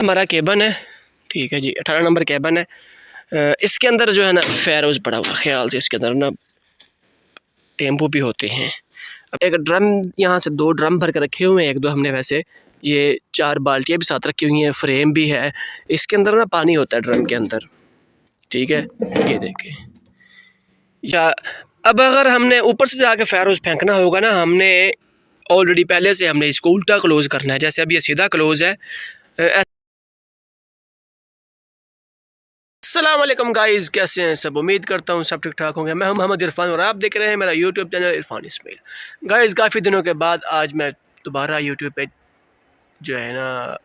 हमारा केबन है, ठीक है जी, 18 नंबर केबन है। इसके अंदर जो है ना फेरोज पड़ा हुआ, ख्याल से इसके अंदर ना टेम्पो भी होते हैं। अब एक ड्रम, यहाँ से 2 ड्रम भर कर रखे हुए हैं, 1-2 हमने वैसे ये 4 बाल्टियाँ भी साथ रखी हुई हैं, फ्रेम भी है। इसके अंदर ना पानी होता है ड्रम के अंदर, ठीक है, ये देखें। या अब अगर हमने ऊपर से जाके फेरोज फेंकना होगा ना, हमने ऑलरेडी पहले से हमने इसको उल्टा क्लोज़ करना है। जैसे अब ये सीधा क्लोज़ है। अस्सलाम वालेकुम गाइस, कैसे हैं सब? उम्मीद करता हूँ सब ठीक ठाक होंगे। मैं हूं मोहम्मद इरफान और आप देख रहे हैं मेरा YouTube channel Irfan Ismail. Guys, काफ़ी दिनों के बाद आज मैं दोबारा यूट्यूब पे जो है ना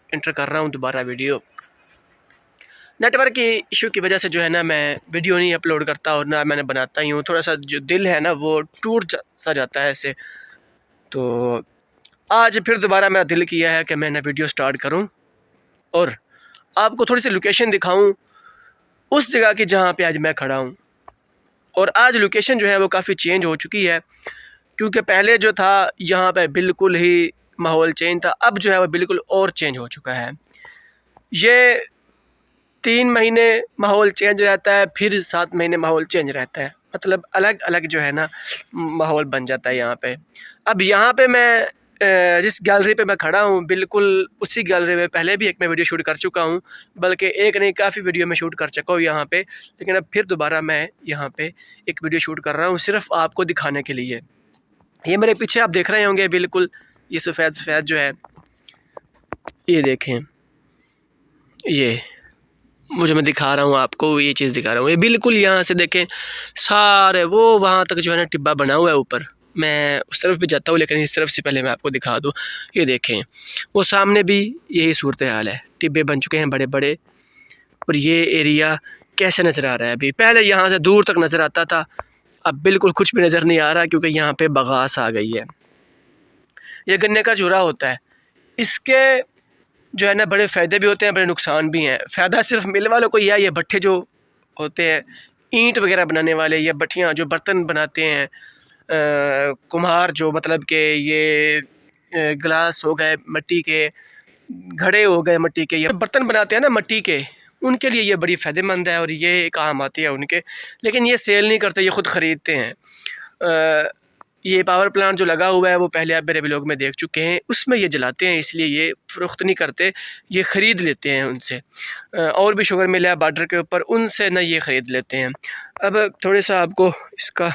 इंटर कर रहा हूँ दोबारा वीडियो। नेटवर्क की इशू की वजह से जो है ना मैं वीडियो नहीं अपलोड करता और ना मैंने बनाता ही हूँ। थोड़ा सा जो दिल है ना वो टूट सा जाता है ऐसे। तो आज फिर दोबारा मेरा दिल किया है कि मैं ना वीडियो स्टार्ट करूँ और आपको थोड़ी सी लोकेशन दिखाऊँ उस जगह की जहाँ पे आज मैं खड़ा हूँ। और आज लोकेशन जो है वो काफ़ी चेंज हो चुकी है, क्योंकि पहले जो था यहाँ पे बिल्कुल ही माहौल चेंज था, अब जो है वो बिल्कुल और चेंज हो चुका है। ये 3 महीने माहौल चेंज रहता है, फिर 7 महीने माहौल चेंज रहता है, मतलब अलग अलग जो है ना माहौल बन जाता है यहाँ पे। अब यहाँ पे मैं जिस गैलरी पे मैं खड़ा हूँ बिल्कुल उसी गैलरी में पहले भी एक मैं वीडियो शूट कर चुका हूँ, बल्कि एक नहीं काफ़ी वीडियो में शूट कर चुका हूँ यहाँ पे। लेकिन अब फिर दोबारा मैं यहाँ पे एक वीडियो शूट कर रहा हूँ सिर्फ आपको दिखाने के लिए। ये मेरे पीछे आप देख रहे होंगे बिल्कुल ये सफ़ेद सफ़ेद जो है, ये देखें, ये मुझे मैं दिखा रहा हूँ आपको, ये चीज़ दिखा रहा हूँ। ये बिल्कुल यहाँ से देखें सारे वो वहाँ तक जो है ना टिब्बा बना हुआ है ऊपर। मैं उस तरफ भी जाता हूँ लेकिन इस तरफ से पहले मैं आपको दिखा दूँ। ये देखें वो सामने भी यही सूरत हाल है, टिब्बे बन चुके हैं बड़े बड़े। और ये एरिया कैसे नज़र आ रहा है अभी, पहले यहाँ से दूर तक नज़र आता था, अब बिल्कुल कुछ भी नज़र नहीं आ रहा क्योंकि यहाँ पर बगास आ गई है। ये गन्ने का चूरा होता है, इसके जो है ना बड़े फ़ायदे भी होते हैं, बड़े नुकसान भी हैं। फ़ायदा सिर्फ मिल वालों को यह है, ये भट्ठे जो होते हैं ईंट वगैरह बनाने वाले, या भट्ठियाँ जो बर्तन बनाते हैं, कुम्हार जो मतलब कि ये गिलास हो गए मिट्टी के, घड़े हो गए मिट्टी के, ये बर्तन बनाते हैं ना मिट्टी के, उनके लिए ये बड़ी फ़ायदेमंद है और ये काम आती है उनके। लेकिन ये सेल नहीं करते, ये ख़ुद ख़रीदते हैं। ये पावर प्लांट जो लगा हुआ है वो पहले आप मेरे व्लॉग में देख चुके हैं, उसमें ये जलाते हैं, इसलिए ये फ़रोख्त नहीं करते, ये ख़रीद लेते हैं उनसे। और भी शुगर मिल है बॉर्डर के ऊपर, उनसे ना ये ख़रीद लेते हैं। अब थोड़ा सा आपको इसका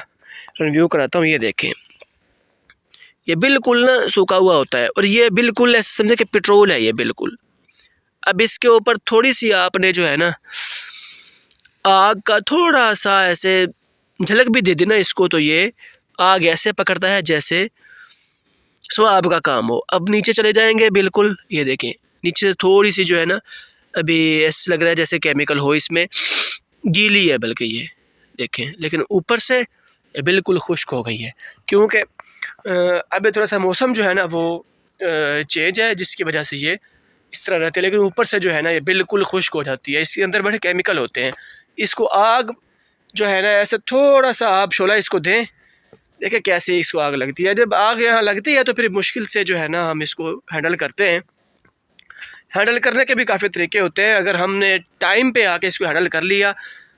रिव्यू कराता हूँ। ये देखें, ये बिल्कुल ना सूखा हुआ होता है और ये बिल्कुल ऐसे समझे कि पेट्रोल है ये बिल्कुल। अब इसके ऊपर थोड़ी सी आपने जो है ना आग का थोड़ा सा ऐसे झलक भी दे दी ना इसको, तो ये आग ऐसे पकड़ता है जैसे स्वाब का काम हो। अब नीचे चले जाएंगे, बिल्कुल ये देखें नीचे से थोड़ी सी जो है ना अभी ऐसे लग रहा है जैसे केमिकल हो इसमें, गीली है बल्कि ये देखें, लेकिन ऊपर से बिल्कुल खुश्क हो गई है, क्योंकि अभी थोड़ा सा मौसम जो है ना वो चेंज है जिसकी वजह से ये इस तरह रहती है। लेकिन ऊपर से जो है ना ये बिल्कुल खुश्क हो जाती है, इसके अंदर बड़े केमिकल होते हैं। इसको आग जो है ना ऐसे थोड़ा सा आप शोला इसको दें, देखिए कैसे इसको आग लगती है। जब आग यहाँ लगती है तो फिर मुश्किल से जो है ना हम इसको हैंडल करते हैं। हैंडल करने के भी काफ़ी तरीके होते हैं, अगर हमने टाइम पे आके इसको हैंडल कर लिया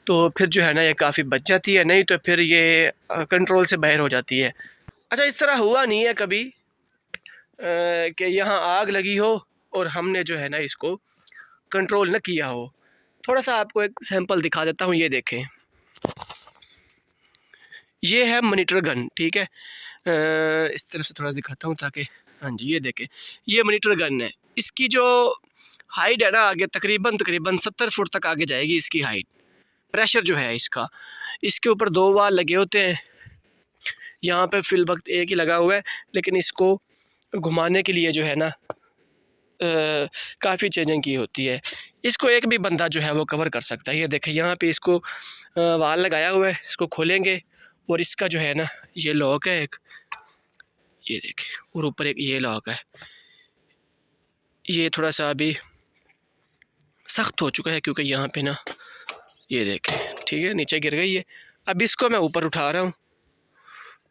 तो फिर जो है ना ये काफ़ी बच जाती है, नहीं तो फिर ये कंट्रोल से बाहर हो जाती है। अच्छा, इस तरह हुआ नहीं है कभी कि यहाँ आग लगी हो और हमने जो है ना इसको कंट्रोल न किया हो। थोड़ा सा आपको एक सैंपल दिखा देता हूँ। ये देखें, ये है मॉनिटर गन, ठीक है। इस तरफ से थोड़ा दिखाता हूँ ताकि, हाँ जी, ये देखें ये मॉनिटर गन है। इसकी जो हाइट है ना आगे तकरीबन 70 फुट तक आगे जाएगी इसकी हाइट। प्रेशर जो है इसका, इसके ऊपर 2 वाल लगे होते हैं, यहाँ पे फिल वक्त एक ही लगा हुआ है, लेकिन इसको घुमाने के लिए जो है ना काफ़ी चेंजिंग की होती है। इसको एक भी बंदा जो है वो कवर कर सकता है। ये देखें यहाँ पे इसको वाल लगाया हुआ है, इसको खोलेंगे और इसका जो है ना ये लॉक है एक, ये देखें, और ऊपर एक ये लॉक है। ये थोड़ा सा अभी सख्त हो चुका है क्योंकि यहाँ पे ना ये देखें, ठीक है, नीचे गिर गई है। अब इसको मैं ऊपर उठा रहा हूँ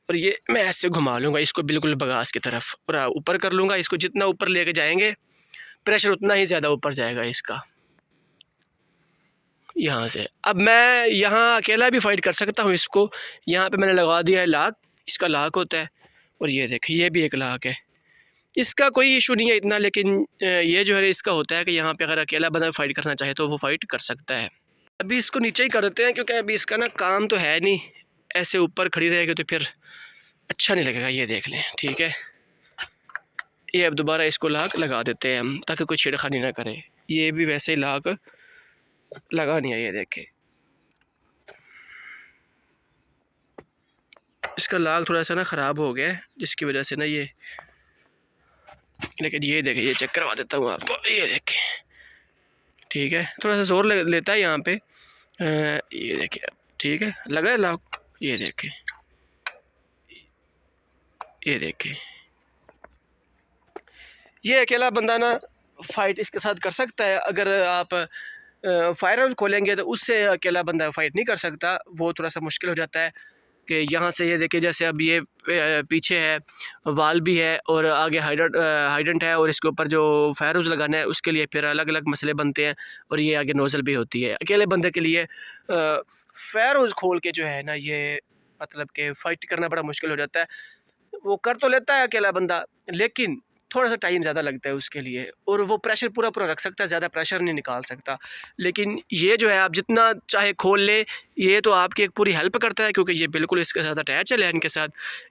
और ये मैं ऐसे घुमा लूँगा इसको बिल्कुल बगास की तरफ और ऊपर कर लूँगा इसको। जितना ऊपर लेके जाएंगे प्रेशर उतना ही ज़्यादा ऊपर जाएगा इसका यहाँ से। अब मैं यहाँ अकेला भी फाइट कर सकता हूँ इसको। यहाँ पे मैंने लगा दिया है लाक, इसका लाक होता है, और ये देखिए ये भी एक लाक है। इसका कोई इशू नहीं है इतना, लेकिन ये जो है इसका होता है कि यहाँ पे अगर अकेला बंदा फाइट करना चाहे तो वो फाइट कर सकता है। अभी इसको नीचे ही कर देते हैं, क्योंकि अभी इसका ना काम तो है नहीं, ऐसे ऊपर खड़ी रहेगी तो फिर अच्छा नहीं लगेगा। ये देख लें, ठीक है। ये अब दोबारा इसको लाक लगा देते हैं हम, ताकि कोई छेड़खानी ना करे। ये भी वैसे ही लाक लगा नहीं है, ये देखें इसका लाक थोड़ा सा ना ख़राब हो गया है, जिसकी वजह से ना ये, लेकिन ये देखें, ये चेक करवा देता हूँ आपको। ये देखें, ठीक है, थोड़ा सा जोर लेता है यहाँ पे। ये देखें, ठीक है, लगा है लाक। ये देखें, ये देखें, ये अकेला बंदा ना फाइट इसके साथ कर सकता है। अगर आप फायर हाउस खोलेंगे तो उससे अकेला बंदा फाइट नहीं कर सकता, वो थोड़ा सा मुश्किल हो जाता है। कि यहाँ से ये देखिए, जैसे अब ये पीछे है, वाल भी है, और आगे हाइडेंट है, और इसके ऊपर जो फायर हाउस लगाना है उसके लिए फिर अलग अलग मसले बनते हैं, और ये आगे नोज़ल भी होती है। अकेले बंदे के लिए फायर हाउस खोल के जो है ना, ये मतलब कि फ़ाइट करना बड़ा मुश्किल हो जाता है। वो कर तो लेता है अकेला बंदा, लेकिन थोड़ा सा टाइम ज़्यादा लगता है उसके लिए, और वो प्रेशर पूरा रख सकता है, ज़्यादा प्रेशर नहीं निकाल सकता। लेकिन ये जो है आप जितना चाहे खोल ले, ये तो आपकी एक पूरी हेल्प करता है, क्योंकि ये बिल्कुल इसके साथ अटैच है लैन के साथ।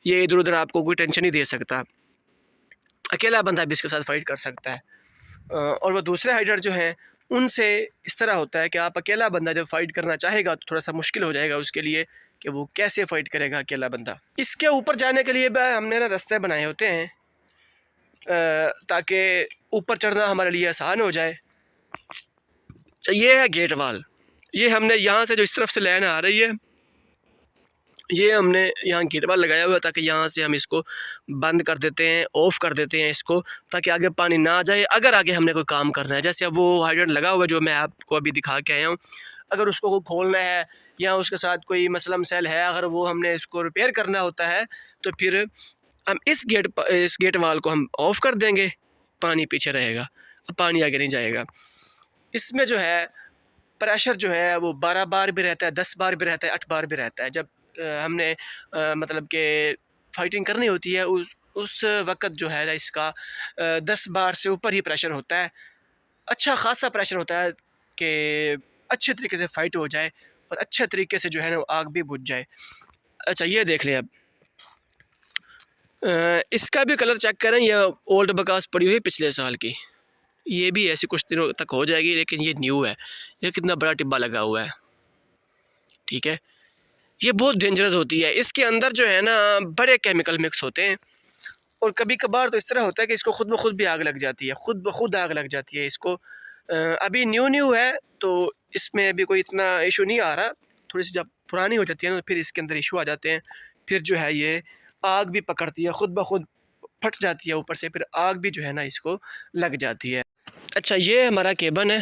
ये इधर उधर आपको कोई टेंशन नहीं दे सकता, अकेला बंदा भी इसके साथ फाइट कर सकता है। और वो दूसरे हाइडर जो हैं उनसे इस तरह होता है कि आप अकेला बंदा जब फाइट करना चाहेगा तो थोड़ा सा मुश्किल हो जाएगा उसके लिए कि वो कैसे फ़ाइट करेगा अकेला बंदा। इसके ऊपर जाने के लिए हमने ना रास्ते बनाए होते हैं, ताकि ऊपर चढ़ना हमारे लिए आसान हो जाए। ये है गेट वाल। ये हमने यहाँ से जो इस तरफ से लाइन आ रही है, ये हमने यहाँ गेट वाल लगाया हुआ है, ताकि यहाँ से हम इसको बंद कर देते हैं, ऑफ़ कर देते हैं इसको, ताकि आगे पानी ना जाए। अगर आगे हमने कोई काम करना है, जैसे अब वो हाइड्रेंट लगा हुआ है जो मैं आपको अभी दिखा के आया हूँ, अगर उसको खोलना है या उसके साथ कोई मसला मसैल है, अगर वो हमने इसको रिपेयर करना होता है, तो फिर हम इस गेट वाल को हम ऑफ़ कर देंगे, पानी पीछे रहेगा, पानी आगे नहीं जाएगा। इसमें जो है प्रेशर जो है वो 12 बार भी रहता है, 10 बार भी रहता है, 8 बार भी रहता है। जब हमने मतलब कि फ़ाइटिंग करनी होती है, उस वक़्त जो है ना इसका 10 बार से ऊपर ही प्रेशर होता है। अच्छा ख़ासा प्रेशर होता है कि अच्छे तरीके से फ़ाइट हो जाए, और अच्छे तरीके से जो है ना आग भी बुझ जाए। अच्छा, ये देख लें अब इसका भी कलर चेक करें। ये ओल्ड बकास पड़ी हुई है पिछले साल की, ये भी ऐसे कुछ दिनों तक हो जाएगी, लेकिन ये न्यू है। ये कितना बड़ा टिब्बा लगा हुआ है, ठीक है। ये बहुत डेंजरस होती है, इसके अंदर जो है ना बड़े केमिकल मिक्स होते हैं, और कभी कभार तो इस तरह होता है कि इसको खुद ब खुद भी आग लग जाती है, खुद ब खुद आग लग जाती है इसको। अभी न्यू है तो इसमें अभी कोई इतना इशू नहीं आ रहा। थोड़ी सी जब पुरानी हो जाती है ना, तो फिर इसके अंदर इशू आ जाते हैं, फिर जो है ये आग भी पकड़ती है, खुद ब खुद फट जाती है ऊपर से, फिर आग भी जो है ना इसको लग जाती है। अच्छा, ये हमारा केबन है,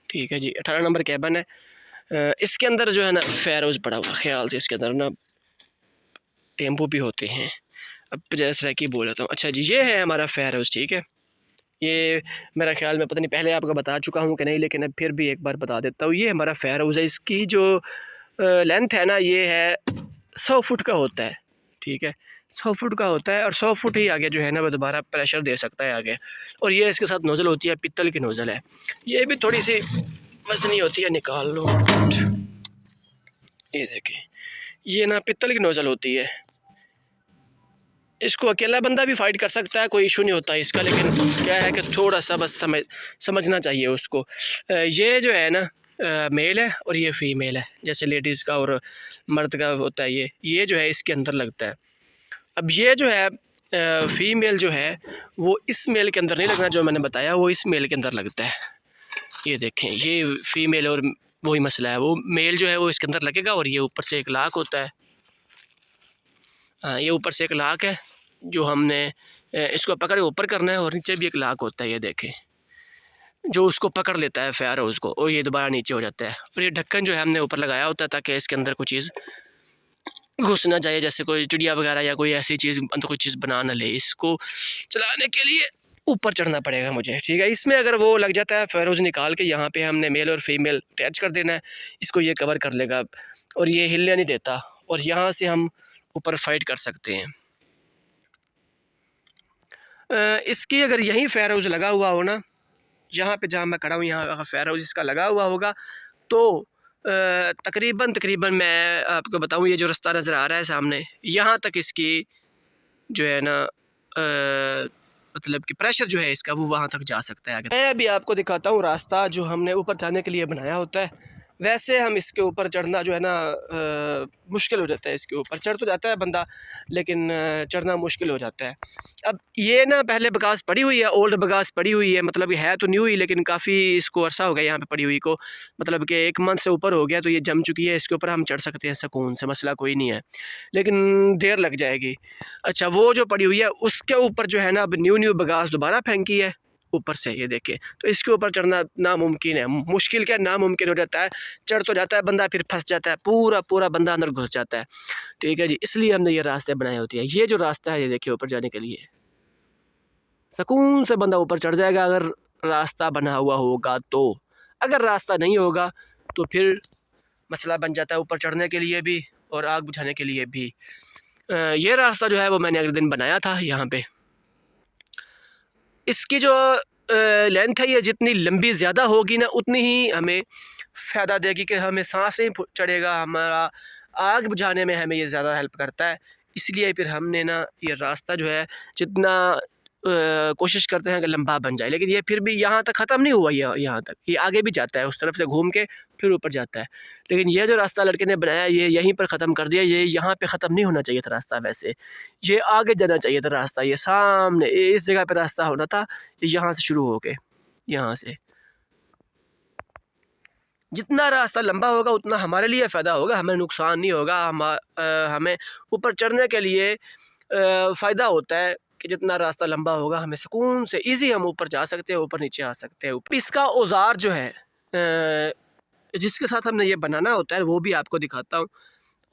ठीक है जी, 18 नंबर केबन है। इसके अंदर जो है ना फायर हाउस पड़ा हुआ, ख्याल से इसके अंदर ना टेम्पो भी होते हैं। अब जैसा कि बोल रहा हूँ। अच्छा जी, ये है हमारा फायर हाउस, ठीक है। ये मेरा ख्याल में पता नहीं पहले आपको बता चुका हूँ कि नहीं, लेकिन अब फिर भी एक बार बता देता हूँ। ये हमारा फायर हाउस है, इसकी जो लेंथ है ना, ये है 100 फुट का होता है, ठीक है, 100 फुट का होता है, और 100 फुट ही आगे जो है ना वो दोबारा प्रेशर दे सकता है आगे। और ये इसके साथ नोज़ल होती है, पित्तल की नोज़ल है, ये भी थोड़ी सी वज़नी होती है, निकाल लो। ये देखें, ये ना पित्तल की नोज़ल होती है। इसको अकेला बंदा भी फ़ाइट कर सकता है, कोई इशू नहीं होता इसका, लेकिन क्या है कि थोड़ा सा बस समझना चाहिए उसको। ये जो है ना मेल है, और ये फ़ीमेल है, जैसे लेडीज़ का और मर्द का होता है। ये जो है इसके अंदर लगता है। अब ये जो है फ़ीमेल जो है वो इस मेल के अंदर नहीं लगना, जो मैंने बताया वो इस मेल के अंदर लगता है। ये देखें, ये फ़ीमेल और वही मसला है, वो मेल जो है वो इसके अंदर लगेगा, और ये ऊपर से एक लाक होता है। हाँ, ये ऊपर से एक लाक है जो हमने इसको पकड़ के ऊपर करना है, और नीचे भी एक लाक होता है, ये देखें, जो उसको पकड़ लेता है फायर हाउस को, और ये दोबारा नीचे हो जाता है। और ये ढक्कन जो है हमने ऊपर लगाया होता है, ताकि इसके अंदर कोई चीज़ घुस ना जाए, जैसे कोई चिड़िया वगैरह या कोई ऐसी चीज़ अंदर कोई चीज़ बना ना ले। इसको चलाने के लिए ऊपर चढ़ना पड़ेगा मुझे, ठीक है। इसमें अगर वो लग जाता है फायर हाउस निकाल के यहाँ पे हमने मेल और फीमेल अटैच कर देना है, इसको ये कवर कर लेगा और ये हिलने नहीं देता, और यहाँ से हम ऊपर फाइट कर सकते हैं। इसकी अगर यहीं फायर हाउस लगा हुआ हो ना, यहाँ पे जहाँ मैं खड़ा हूँ यहाँ अगर फायर हाउस इसका लगा हुआ होगा तो तकरीबन मैं आपको बताऊँ, ये जो रास्ता नज़र आ रहा है सामने, यहाँ तक इसकी जो है ना मतलब कि प्रेशर जो है इसका वो वहाँ तक जा सकता है। मैं अभी आपको दिखाता हूँ रास्ता जो हमने ऊपर जाने के लिए बनाया होता है। वैसे हम इसके ऊपर चढ़ना जो है ना मुश्किल हो जाता है। इसके ऊपर चढ़ तो जाता है बंदा, लेकिन चढ़ना मुश्किल हो जाता है। अब ये ना पहले बगास पड़ी हुई है, ओल्ड बगास पड़ी हुई है, मतलब है तो न्यू ही, लेकिन काफ़ी इसको अरसा हो गया यहाँ पे पड़ी हुई को, मतलब कि 1 मंथ से ऊपर हो गया, तो ये जम चुकी है। इसके ऊपर हम चढ़ सकते हैं सुकून से, मसला कोई नहीं है, लेकिन देर लग जाएगी। अच्छा, वो जो पड़ी हुई है उसके ऊपर जो है ना अब न्यू बगास दोबारा फेंकी है ऊपर से, ये देखें, तो इसके ऊपर चढ़ना नामुमकिन है। मुश्किल क्या, नामुमकिन हो जाता है। चढ़ तो जाता है बंदा, फिर फंस जाता है, पूरा बंदा अंदर घुस जाता है, ठीक है जी। इसलिए हमने ये रास्ते बनाए होते हैं। ये जो रास्ता है ये देखिए ऊपर जाने के लिए, सुकून से बंदा ऊपर चढ़ जाएगा अगर रास्ता बना हुआ होगा तो। अगर रास्ता नहीं होगा तो फिर मसला बन जाता है ऊपर चढ़ने के लिए भी और आग बुझाने के लिए भी। ये रास्ता जो है वो मैंने अगले दिन बनाया था यहाँ पे। इसकी जो लेंथ है ये जितनी लंबी ज़्यादा होगी ना उतनी ही हमें फ़ायदा देगी कि हमें सांस नहीं चढ़ेगा, हमारा आग बुझाने में हमें ये ज़्यादा हेल्प करता है। इसलिए फिर हमने ना ये रास्ता जो है जितना कोशिश करते हैं कि लंबा बन जाए, लेकिन ये फिर भी यहाँ तक ख़त्म नहीं हुआ। यहाँ तक ये आगे भी जाता है, उस तरफ से घूम के फिर ऊपर जाता है। लेकिन ये जो रास्ता लड़के ने बनाया ये यहीं पर ख़त्म कर दिया। ये यहाँ पे ख़त्म नहीं होना चाहिए था रास्ता, वैसे ये आगे जाना चाहिए था रास्ता। ये सामने इस जगह पे रास्ता होना था, यहाँ से शुरू हो के यहाँ से। जितना रास्ता लंबा होगा उतना हमारे लिए फ़ायदा होगा, हमें नुकसान नहीं होगा। हमें ऊपर चढ़ने के लिए फ़ायदा होता है कि जितना रास्ता लंबा होगा हमें सुकून से ईज़ी हम ऊपर जा सकते हैं, ऊपर नीचे आ सकते हैं। इसका औज़ार जो है जिसके साथ हमने ये बनाना होता है वो भी आपको दिखाता हूँ।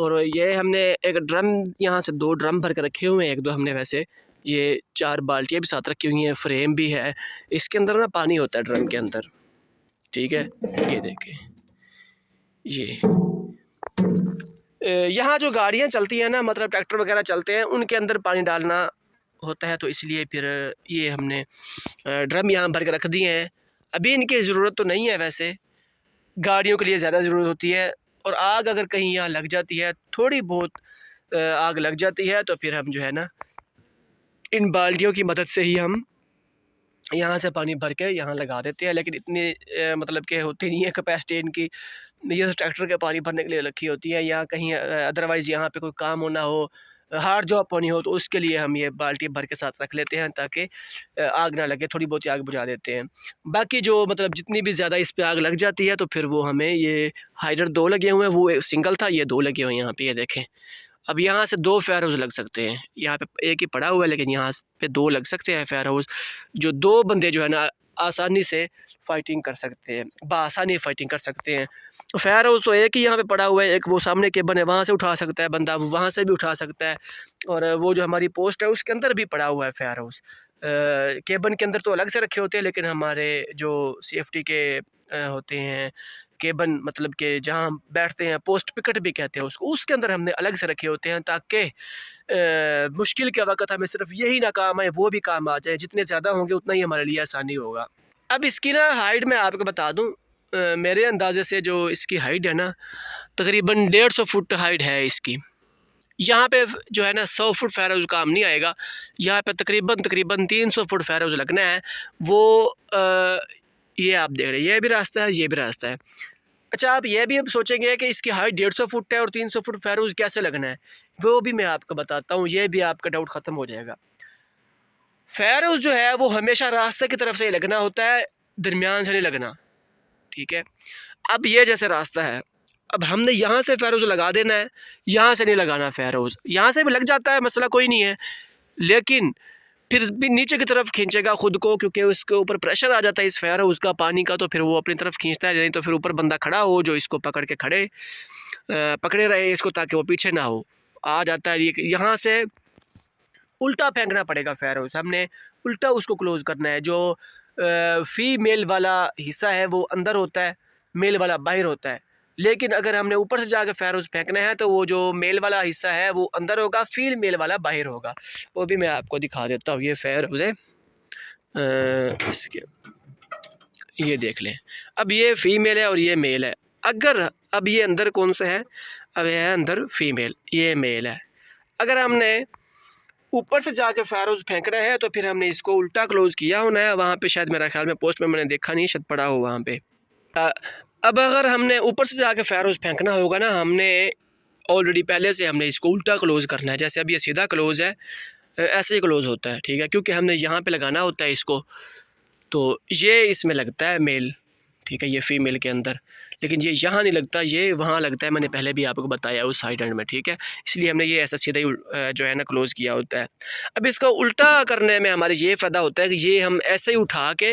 और ये हमने एक ड्रम, यहाँ से 2 ड्रम भर के रखे हुए हैं। एक दो हमने वैसे ये 4 बाल्टियाँ भी साथ रखी हुई हैं, फ्रेम भी है। इसके अंदर ना पानी होता है ड्रम के अंदर, ठीक है। ये देखें, ये यहाँ जो गाड़ियाँ चलती हैं ना, मतलब ट्रैक्टर वगैरह चलते हैं, उनके अंदर पानी डालना होता है, तो इसलिए फिर ये हमने ड्रम यहाँ भर के रख दिए हैं। अभी इनकी ज़रूरत तो नहीं है, वैसे गाड़ियों के लिए ज़्यादा ज़रूरत होती है। और आग अगर कहीं यहाँ लग जाती है, थोड़ी बहुत आग लग जाती है, तो फिर हम जो है ना इन बाल्टियों की मदद से ही हम यहाँ से पानी भर के यहाँ लगा देते हैं। लेकिन इतनी मतलब कि होती नहीं है कैपेसिटी इनकी। ये ट्रैक्टर के पानी भरने के लिए रखी होती है, या कहीं अदरवाइज़ यहाँ पे कोई काम होना हो, हार्ड जॉब होनी हो, तो उसके लिए हम ये बाल्टी भर के साथ रख लेते हैं ताकि आग ना लगे। थोड़ी बहुत आग बुझा देते हैं। बाकी जो मतलब जितनी भी ज़्यादा इस पे आग लग जाती है तो फिर वो हमें, ये हाइडर 2 लगे हुए हैं, वो सिंगल था, ये 2 लगे हुए हैं यहाँ पे, ये देखें। अब यहाँ से 2 फायर हाउस लग सकते हैं। यहाँ पे एक ही पड़ा हुआ है, लेकिन यहाँ पे 2 लग सकते हैं फायर हाउस, जो 2 बंदे जो है ना आसानी से फाइटिंग कर सकते हैं, बआसानी फाइटिंग कर सकते हैं। फायर हाउस तो एक ही यहाँ पे पड़ा हुआ है, एक वो सामने केबन है, वहाँ से उठा सकता है बंदा, वो वहाँ से भी उठा सकता है। और वो जो हमारी पोस्ट है उसके अंदर भी पड़ा हुआ है फायर हाउस। केबन के अंदर तो अलग से रखे होते हैं, लेकिन हमारे जो सेफ्टी के होते हैं केबन, मतलब कि जहाँ हम बैठते हैं, पोस्ट पिकट भी कहते हैं उसको, उसके अंदर हमने अलग से रखे होते हैं ताकि मुश्किल के वक़्त हमें सिर्फ यही ना काम आए, वो भी काम आ जाए। जितने ज़्यादा होंगे उतना ही हमारे लिए आसानी होगा। अब इसकी ना हाइट मैं आपको बता दूँ, मेरे अंदाज़े से जो इसकी हाइट है ना तकरीबन 150 फुट हाइट है इसकी। यहाँ पे जो है ना 100 फुट फायर हाउस काम नहीं आएगा। यहाँ पे तकरीबन 300 फुट फायर हाउस लगना है। वो ये आप देख रहे हैं, ये भी रास्ता है, ये भी रास्ता है। अच्छा, आप ये भी अब सोचेंगे कि इसकी हाइट 150 फुट है और 300 फुट फायर हाउस कैसे लगना है, वो भी मैं आपको बताता हूँ। ये भी आपका डाउट ख़त्म हो जाएगा। फायर हाउस जो है वो हमेशा रास्ते की तरफ से ही लगना होता है, दरमियान से नहीं लगना, ठीक है। अब ये जैसे रास्ता है, अब हमने यहाँ से फायर हाउस लगा देना है, यहाँ से नहीं लगाना फायर हाउस। यहाँ से भी लग जाता है, मसला कोई नहीं है, लेकिन फिर भी नीचे की तरफ खींचेगा ख़ुद को, क्योंकि उसके ऊपर प्रेशर आ जाता है इस फायर हाउस का पानी का, तो फिर वो अपनी तरफ खींचता है। नहीं तो फिर ऊपर बंदा खड़ा हो जो इसको पकड़ के पकड़े रहे इसको, ताकि वो पीछे ना हो, आ जाता है। ये यहाँ से उल्टा फेंकना पड़ेगा फेरोज़, हमने उल्टा उसको क्लोज़ करना है। जो फीमेल वाला हिस्सा है वो अंदर होता है, मेल वाला बाहर होता है। लेकिन अगर हमने ऊपर से जाके फेरोज़ फेंकना है तो वो जो मेल वाला हिस्सा है वो अंदर होगा, फीमेल वाला बाहर होगा। वो भी मैं आपको दिखा देता हूँ। ये फेरोज़ है, इसके ये देख लें। अब ये फीमेल है और ये मेल है। अगर अब ये अंदर कौन सा है, अब ये है अंदर फीमेल, ये मेल है। अगर हमने ऊपर से जाके फेरोज़ फेंकना है तो फिर हमने इसको उल्टा क्लोज़ किया होना है। वहाँ पे शायद मेरा ख्याल में पोस्ट में मैंने देखा नहीं, शायद पड़ा हो वहाँ पे। अब अगर हमने ऊपर से जाके फेरोज़ फेंकना होगा ना, हमने ऑलरेडी पहले से हमने इसको उल्टा क्लोज़ करना है। जैसे अब ये सीधा क्लोज़ है, ऐसे ही क्लोज़ होता है, ठीक है, क्योंकि हमने यहाँ पे लगाना होता है इसको। तो ये इसमें लगता है मेल, ठीक है, ये फीमेल के अंदर, लेकिन ये यहाँ नहीं लगता, ये वहाँ लगता है। मैंने पहले भी आपको बताया उस साइड एंड में, ठीक है, इसलिए हमने ये ऐसा सीधा ही जो है ना क्लोज़ किया होता है। अब इसका उल्टा करने में हमारे ये फ़ायदा होता है कि ये हम ऐसे ही उठा के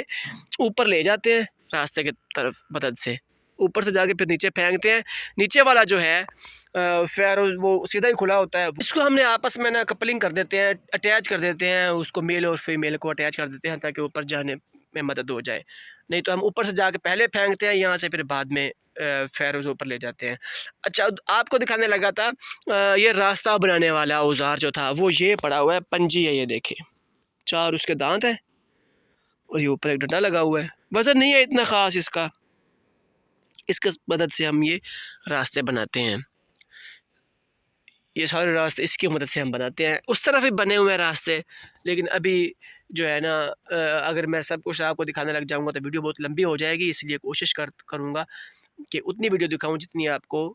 ऊपर ले जाते हैं रास्ते की तरफ मदद से, ऊपर से जाके फिर नीचे फेंकते हैं। नीचे वाला जो है फेरोज़ वो सीधा ही खुला होता है। इसको हमने आपस में ना कपलिंग कर देते हैं, अटैच कर देते हैं, उसको मेल और फीमेल को अटैच कर देते हैं ताकि ऊपर जाने में मदद हो जाए। नहीं तो हम ऊपर से जाके पहले फेंकते हैं यहाँ से, फिर बाद में फेरोज़ ऊपर ले जाते हैं। अच्छा, आपको दिखाने लगा था ये रास्ता बनाने वाला औज़ार जो था वो ये पड़ा हुआ है, पंजी है, ये देखिए, 4 उसके दांत हैं और ये ऊपर एक डंडा लगा हुआ है। वज़न नहीं है इतना ख़ास इसका, इसकी मदद से हम ये रास्ते बनाते हैं। ये सारे रास्ते इसकी मदद से हम बनाते हैं। उस तरफ भी बने हुए हैं रास्ते, लेकिन अभी जो है ना अगर मैं सब कुछ आपको दिखाने लग जाऊँगा तो वीडियो बहुत लंबी हो जाएगी, इसलिए कोशिश करूँगा कि उतनी वीडियो दिखाऊँ जितनी आपको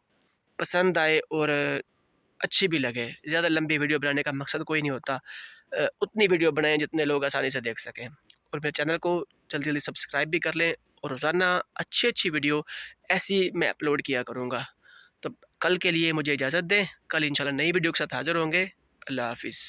पसंद आए और अच्छी भी लगे। ज़्यादा लंबी वीडियो बनाने का मकसद कोई नहीं होता, उतनी वीडियो बनाएँ जितने लोग आसानी से देख सकें। और मेरे चैनल को जल्दी जल्दी सब्सक्राइब भी कर लें, और रोज़ाना अच्छी वीडियो ऐसी मैं अपलोड किया करूँगा। तो कल के लिए मुझे इजाज़त दें, कल इंशाल्लाह नई वीडियो के साथ हाज़िर होंगे। अल्लाह हाफ़िज़।